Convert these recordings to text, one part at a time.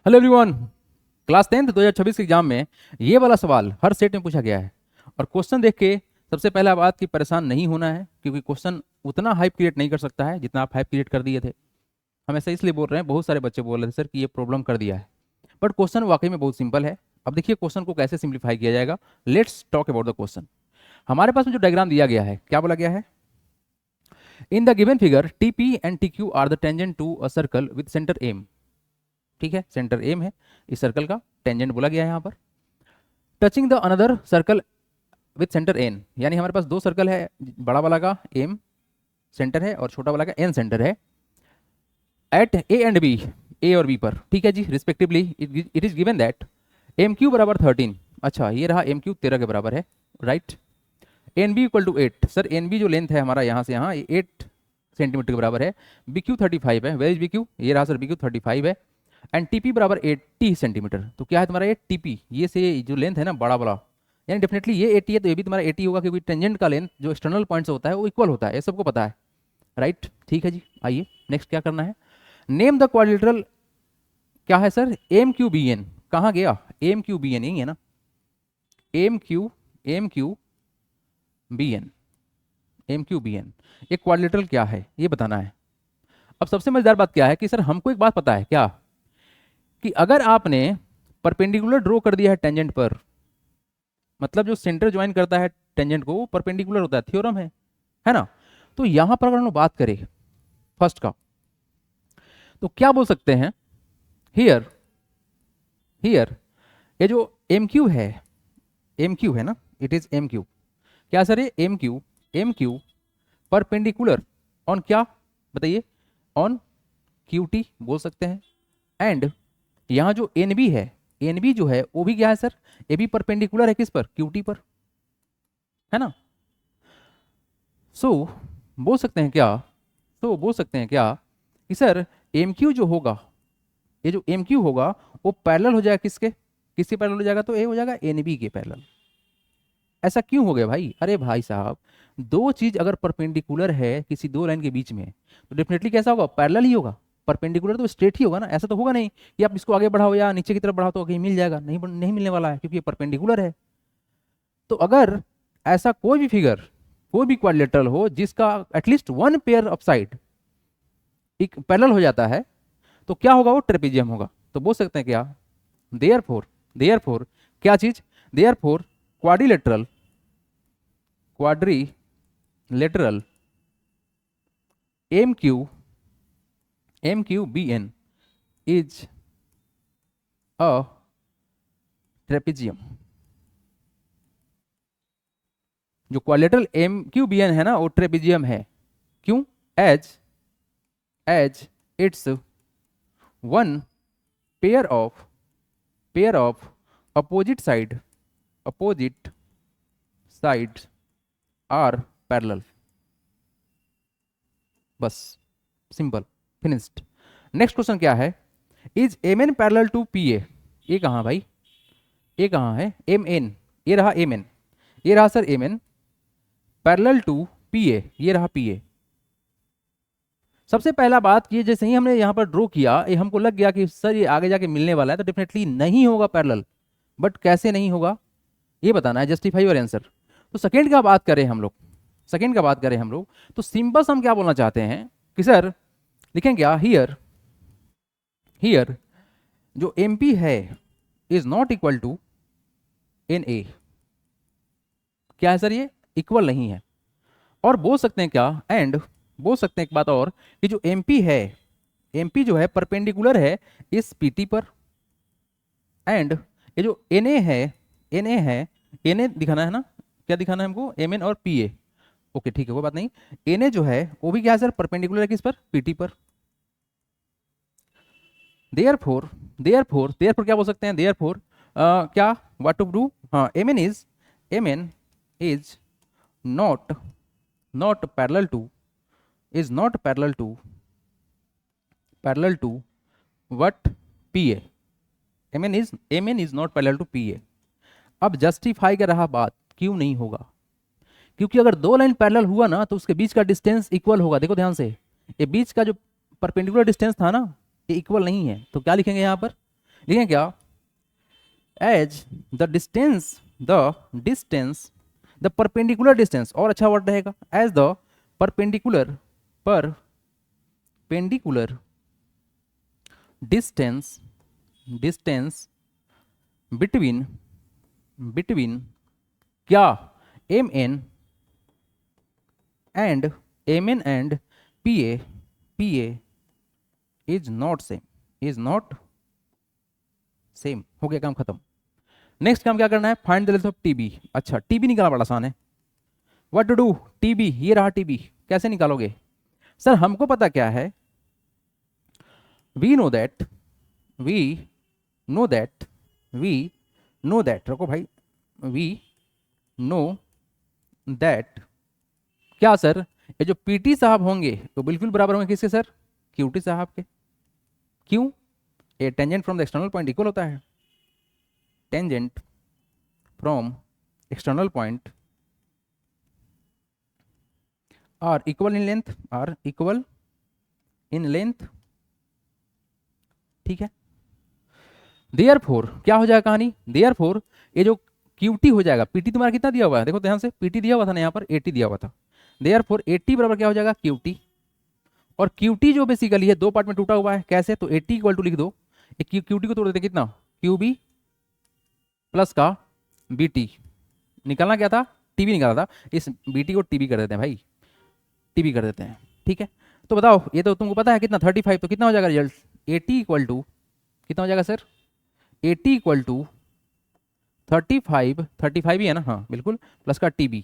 Hello everyone. Class 10th 2026 के exam में ये वाला सवाल हर सेट में पूछा गया है। और क्वेश्चन देख के सबसे पहला बात कि परेशान नहीं होना है, क्योंकि क्वेश्चन उतना हाइप क्रिएट नहीं कर सकता है जितना आप हाइप क्रिएट कर दिए थे। हम ऐसा इसलिए बोल रहे हैं, बहुत सारे बच्चे बोल रहे थे सर कि ये प्रॉब्लम कर दिया है, बट क्वेश्चन वाकई में बहुत सिंपल है। अब देखिए क्वेश्चन को कैसे सिंप्लीफाई किया जाएगा। Let's talk about the question. हमारे पास में जो डायग्राम दिया गया है, क्या बोला गया है? In the given figure T P and T Q are the tangent to a circle with centre M. ठीक है, सेंटर एम है, इस सर्कल का टेंजेंट बोला गया है यहाँ पर। Touching the another circle with centre N, यानी हमारे पास दो सर्कल है, बड़ा वाला का एम सेंटर है और छोटा वाला का एन सेंटर है। At A and B, A और बी पर, ठीक है जी, respectively it is given that M Q बराबर 13। अच्छा, ये रहा एम क्यू 13 के बराबर है, right. N B equal to 8। Sir N B जो लेंथ है हमारा यहाँ से यहाँ 8 सेंटीमीटर के बराबर है। बी क्यू 35 है। Where is B Q? ये रहा सर बी क्यू 35 है। एंड टीपी बराबर 80 सेंटीमीटर। तो क्या है तुम्हारा ये टीपी, ये से जो लेंथ है ना बड़ा वाला, यानी डेफिनेटली ये 80 है तो ये भी तुम्हारा 80 होगा, क्योंकि टेंजेंट का लेंथ जो एक्सटर्नल पॉइंट से होता है वो इक्वल होता है, ये सबको पता है, राइट। ठीक है जी, आइए नेक्स्ट क्या करना है। Name the quadrilateral. क्या है sir? M Q B N. कहाँ गया? एम क्यू बी एन, यही है ना, M Q B N, M Q B N. ये क्वाड्रिलेटरल क्या है ये बताना है। अब सबसे मजेदार बात क्या है कि सर हमको एक बात पता है क्या, कि अगर आपने परपेंडिकुलर ड्रॉ कर दिया है टेंजेंट पर, मतलब जो सेंटर ज्वाइन करता है टेंजेंट को वो परपेंडिकुलर होता है, थ्योरम है ना। तो यहां पर अगर हम बात करें फर्स्ट का, तो क्या बोल सकते हैं? हियर हियर ये जो एम क्यू है ना, इट इज एम क्यू। क्या सर? ये एम क्यू परपेंडिकुलर ऑन क्या बताइए? ऑन क्यू टी बोल सकते हैं। एंड यहाँ जो एन बी है, एन बी जो है वो भी क्या है सर? ये भी परपेंडिकुलर है किस पर? क्यू टी पर, है ना। सो बोल सकते हैं क्या, बोल सकते हैं क्या कि सर एम क्यू जो होगा, ये जो एम क्यू होगा वो पैरेलल हो जाएगा किसके? किसके पैरेलल हो जाएगा? तो ये हो जाएगा एन बी के पैरेलल। ऐसा क्यों हो गया भाई? अरे भाई साहब, दो चीज अगर परपेंडिकुलर है किसी दो लाइन के बीच में, तो डेफिनेटली कैसा होगा? पैरेलल ही होगा। परपेंडिकुलर तो स्ट्रेट ही होगा ना, ऐसा तो होगा नहीं कि आप इसको आगे बढ़ाओ या नीचे की तरफ बढ़ाओ तो कहीं मिल जाएगा, नहीं नहीं मिलने वाला है, क्योंकि ये परपेंडिकुलर है। तो अगर ऐसा कोई भी फिगर, कोई भी क्वाड्रिलेटरल हो जिसका at least one pair of side एक पैरेलल हो जाता है, तो क्या होगा? वो ट्रेपेजियम होगा। तो बोल सकते हैं क्या? देयरफॉर क्या चीज? Therefore quadrilateral M Q B N is a trapezium. जो quadrilateral M Q B N है ना, वो ट्रेपेजियम है। क्यों? As it's one pair of opposite sides are parallel. बस, सिंपल, फिनिश्ड। नेक्स्ट क्वेश्चन क्या है? Is M N parallel to P A. ये कहाँ भाई? ये कहाँ है? एम एन, ये रहा एम एन, ये रहा sir M N parallel to P A, ये रहा पी ए। सबसे पहला बात कि जैसे ही हमने यहाँ पर ड्रॉ किया, ये हमको लग गया कि सर ये आगे जाके मिलने वाला है, तो डेफिनेटली नहीं होगा पैरेलल। बट कैसे नहीं होगा ये बताना है, जस्टिफाई योर आंसर। तो सेकंड का बात करें हम लोग, तो सिंपल हम क्या बोलना चाहते हैं कि सर लिखें क्या? हियर जो एम पी है is not equal to N A. क्या है सर? ये इक्वल नहीं है। और बोल सकते हैं क्या? एंड बोल सकते हैं एक बात और, कि जो एमपी है, एमपी जो है परपेंडिकुलर है इस पीटी पर। एंड ये जो एन ए दिखाना है ना, क्या दिखाना है हमको? एम एन और पी ए। ओके ठीक है, कोई बात नहीं। एन ए जो है वो भी क्या है सर? परपेंडिकुलर है किस पर? पीटी पर। देयरफॉर क्या बोल सकते हैं? देयरफॉर क्या व्हाट टू डू? हाँ, M N is not parallel to what PA। M N is not parallel to PA। अब जस्टिफाई कर रहा बात क्यों नहीं होगा? क्योंकि अगर दो लाइन पैरेलल हुआ ना तो उसके बीच का डिस्टेंस इक्वल होगा। देखो ध्यान से, ये बीच का जो परपेंडिकुलर डिस्टेंस था ना, ये इक्वल नहीं है। तो क्या लिखेंगे यहाँ पर? लिखें क्या, as the distance the perpendicular distance, और अच्छा वर्ड रहेगा, as the perpendicular perpendicular distance between क्या, M N and P A is not same. हो गया काम खत्म। नेक्स्ट काम क्या करना है, find the length of TB. अच्छा, टीबी निकालना बड़ा आसान है। व्हाट टू डू, टीबी, ये रहा टीबी, कैसे निकालोगे सर, हमको पता क्या है, वी नो दैट रखो भाई, वी नो दैट क्या सर, ये जो पीटी साहब होंगे तो बिल्कुल बराबर होंगे किसके सर, क्यूटी साहब के। क्यों, a tangent from the external point equal होता है, tangent from external point are equal in length, ठीक है। देयरफॉर क्या हो जाएगा कहानी, देयरफॉर ये जो क्यूटी हो जाएगा, पीटी तुम्हारा कितना दिया हुआ है, देखो ध्यान से, पीटी दिया हुआ था ना यहाँ पर, 80 दिया हुआ था, देयरफॉर 80 बराबर क्या हो जाएगा, क्यूटी। और क्यूटी जो बेसिकली है दो पार्ट में टूटा हुआ है, कैसे, तो 80 इक्वल टू लिख दो, क्यूटी को तोड़ देते कितना, क्यूबी प्लस का बीटी, निकालना क्या था, टीबी निकाला था, इस बीटी को टीबी कर देते हैं भाई, टीबी कर देते हैं, ठीक है। तो बताओ, ये तो तुमको पता है कितना 35, तो कितना हो जाएगा रिजल्ट, 80 इक्वल टू कितना हो जाएगा सर, 80 इक्वल टू 35 ही है ना, हाँ बिल्कुल, प्लस का टीबी।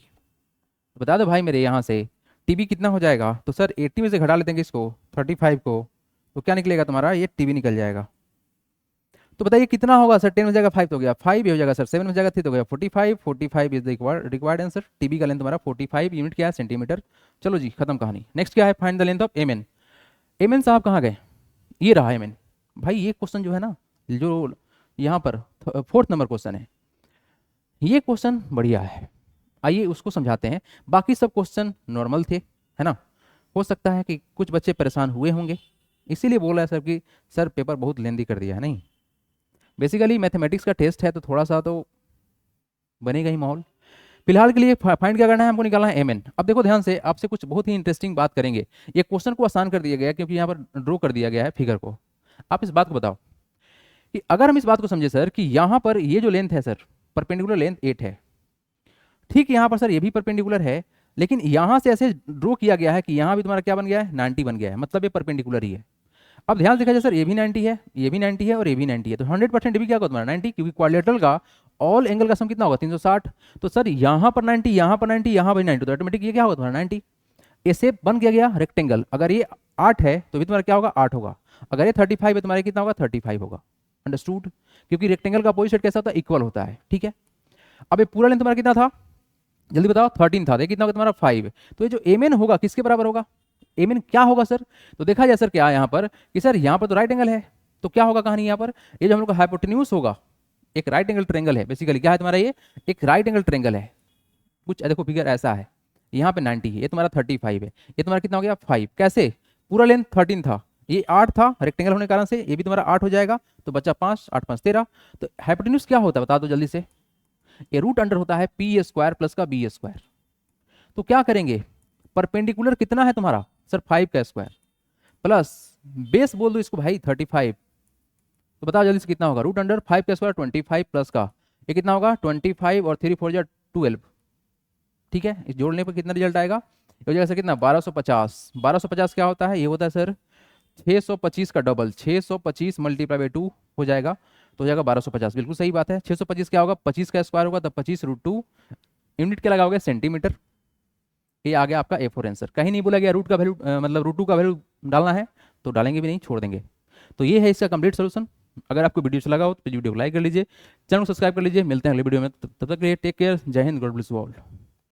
बता दो भाई मेरे यहाँ से टीबी कितना हो जाएगा, तो सर 80 में से घटा लेते हैं इसको 35 को, तो क्या निकलेगा तुम्हारा, ये टीबी निकल जाएगा। तो बताइए कितना होगा सर, 10 में जाएगा 5 तो हो गया, 5 हो जाएगा सर, 7 में जाएगा 3 तो हो गया 45 is the required answer. TB का लेंथ तुम्हारा 45 यूनिट क्या है, सेंटीमीटर। चलो जी खत्म कहानी। नेक्स्ट क्या है, find the length of M N साहब कहाँ गए, ये रहा एम एन। भाई ये क्वेश्चन जो है ना, जो यहाँ पर 4th नंबर क्वेश्चन है, ये क्वेश्चन बढ़िया है, आइए उसको समझाते हैं। बाकी सब क्वेश्चन नॉर्मल थे, है ना, हो सकता है कि कुछ बच्चे परेशान हुए होंगे, इसीलिए बोला है सर कि सर पेपर बहुत लेंदी कर दिया है, नहीं बेसिकली मैथमेटिक्स का टेस्ट है तो थोड़ा सा तो बनेगा ही माहौल। फिलहाल के लिए फाइंड क्या करना है, हमको निकालना है एम एन। अब देखो ध्यान से, आपसे कुछ बहुत ही इंटरेस्टिंग बात करेंगे। ये क्वेश्चन को आसान कर दिया गया है क्योंकि यहाँ पर ड्रॉ कर दिया गया है फिगर को। आप इस बात को बताओ कि अगर हम इस बात को समझे सर कि यहाँ पर ये जो लेंथ है सर, परपेंडिकुलर लेंथ 8 है, ठीक, यहाँ पर सर ये भी परपेंडिकुलर है, लेकिन यहाँ से ऐसे ड्रॉ किया गया है कि यहाँ भी तुम्हारा क्या बन गया है, 90 बन गया है, मतलब ये परपेंडिकुलर ही है। अब ध्यान से देखा जाए सर, ये भी 90 है, ये भी 90 है और ये भी 90 है, तो 100% भी क्या होगा तुम्हारा 90, क्योंकि क्वाड्रिलेटरल का ऑल एंगल का सम कितना होगा 360। तो सर यहाँ पर 90, यहाँ पर 90, यहाँ पर 90, तो ऑटोमेटिक ये क्या होगा तुम्हारा 90। ऐसे बन गया रेक्टेंगल। अगर ये 8 है तो भी तुम्हारा क्या होगा 8 होगा, अगर ये 35 है तुम्हारा कितना होगा 35 होगा। अंडरस्टूड, क्योंकि रेक्टेंगल का अपोजिट कैसा होता है, इक्वल होता है, ठीक है। अब ये पूरा लेंथ तुम्हारा कितना था, जल्दी बताओ, 13 था, कितना होगा तुम्हारा 5। तो ये जो एम एन होगा किसके बराबर होगा, एम एन क्या होगा सर, तो देखा जाए सर क्या यहाँ पर कि सर यहाँ पर तो राइट एंगल है, तो क्या होगा कहानी यहाँ पर, ये जो हम लोग का हाइपोटेन्यूज होगा, एक राइट एंगल ट्रेंगल है, बेसिकली क्या है तुम्हारा, ये एक राइट एंगल ट्रेंगल है। कुछ देखो फिगर ऐसा है, यहाँ पे 90 है, ये तुम्हारा 35 है, ये तुम्हारा कितना हो गया 5, कैसे, पूरा लेंथ 13 था, ये 8 था, रेक्टेंगल होने के कारण से ये भी तुम्हारा 8 हो जाएगा, तो बच्चा 5, 8 5 13। तो हाइपोटेन्यूज क्या होता है बता दो जल्दी से, ये रूट अंडर होता है पी स्क्वायर प्लस का बी स्क्वायर। तो क्या करेंगे, परपेंडिकुलर कितना है तुम्हारा सर 5 का स्क्वायर प्लस बेस बोल दो इसको भाई 35, तो बताओ जल्दी से कितना होगा, रूट अंडर 5 का स्क्वायर 25 प्लस का ये कितना होगा 25 और 3 4 जा 12, ठीक है। इस जोड़ने पर कितना रिजल्ट आएगा, ये हो जाएगा सर कितना 1250। 1250 क्या होता है, ये होता है सर 625 का डबल, 625 मल्टीप्लाई बाई 2 हो जाएगा, तो हो जाएगा 1250। बिल्कुल सही बात है, 625 क्या होगा 25 का स्क्वायर होगा, तब 25√2, यूनिट क्या लगाओगे सेंटीमीटर। ये आ गया आपका A4 आंसर। कहीं नहीं बोला गया रूट का वैल्यू मतलब √2 का वैल्यू डालना है, तो डालेंगे भी नहीं, छोड़ देंगे। तो ये है इसका कंप्लीट सोल्यूशन। अगर आपको वीडियो अच्छा लगा हो तो वीडियो को लाइक कर लीजिए, चैनल को सब्सक्राइब कर लीजिए। मिलते हैं अगले वीडियो में, तब तक के लिए टेक केयर, जय Hind, God bless you all.